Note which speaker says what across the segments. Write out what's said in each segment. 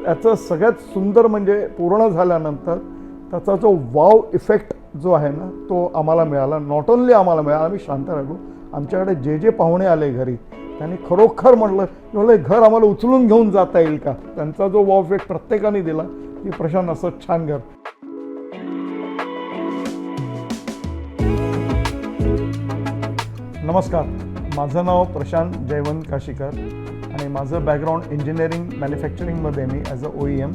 Speaker 1: याचं सगळ्यात सुंदर म्हणजे पूर्ण झाल्यानंतर त्याचा जो वाव इफेक्ट जो आहे ना तो आम्हाला मिळाला. नॉट ओन्ली आम्हाला मिळाला, आम्ही शांत राहिलो. आमच्याकडे जे जे पाहुणे आले घरी त्यांनी खरोखर म्हटलं घर आम्हाला उचलून घेऊन जाता येईल का. त्यांचा जो वाव इफेक्ट प्रत्येकाने दिला की प्रशांत असं छान घर. नमस्कार, माझं नाव प्रशांत जयवंत काशीकर आणि माझं बॅकग्राऊंड इंजिनिअरिंग मॅन्युफॅक्चरिंगमध्ये मी ॲज अ OEM.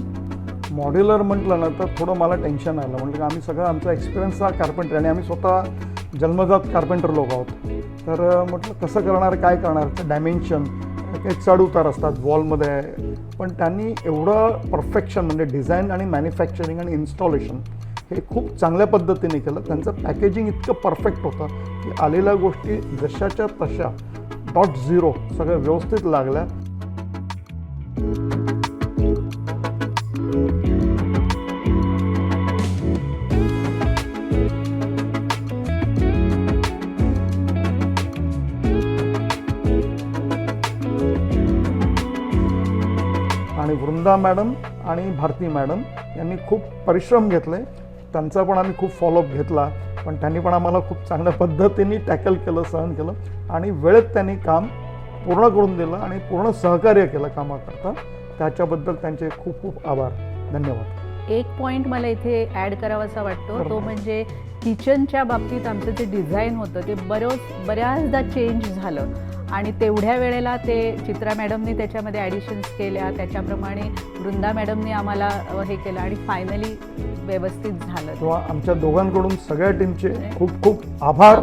Speaker 1: मॉड्युलर म्हटलं ना तर थोडं मला टेन्शन आलं. म्हटलं की आम्ही सगळं आमचा एक्सपिरियन्स हा कार्पेंटर आणि आम्ही स्वतः जन्मजात कार्पेंटर लोक आहोत. तर म्हटलं कसं करणार, काय करणार. तर डायमेन्शन काही चढ-उतार असतात वॉलमध्ये. पण त्यांनी एवढं परफेक्शन म्हणजे डिझाईन आणि मॅन्युफॅक्चरिंग आणि इन्स्टॉलेशन हे खूप चांगल्या पद्धतीने केलं. त्यांचं पॅकेजिंग इतकं परफेक्ट होतं की आलेल्या गोष्टी जशाच्या तशा .0 सगळ्या व्यवस्थित लागल्या. आणि वृंदा मॅडम आणि भारती मॅडम यांनी खूप परिश्रम घेतले. त्यांचा पण आम्ही खूप फॉलोअप घेतला. पण त्यांनी पण आम्हाला खूप चांगल्या पद्धतीने टॅकल केलं, सहन केलं आणि वेळेत त्यांनी काम पूर्ण करून दिलं आणि पूर्ण सहकार्य केलं कामाकरता. त्याच्याबद्दल त्यांचे खूप खूप आभार, धन्यवाद.
Speaker 2: एक पॉईंट मला इथे ॲड करावासा वाटतो, तो म्हणजे किचनच्या बाबतीत आमचं जे डिझाईन होतं ते बऱ्याचदा चेंज झालं आणि तेवढ्या वेळेला ते चित्रा मॅडमनी त्याच्यामध्ये ॲडिशन्स केल्या, त्याच्याप्रमाणे वृंदा मॅडमनी आम्हाला हे केलं आणि फायनली व्यवस्थित झालं.
Speaker 1: तेव्हा आमच्या दोघांकडून सगळ्या टीमचे खूप खूप आभार.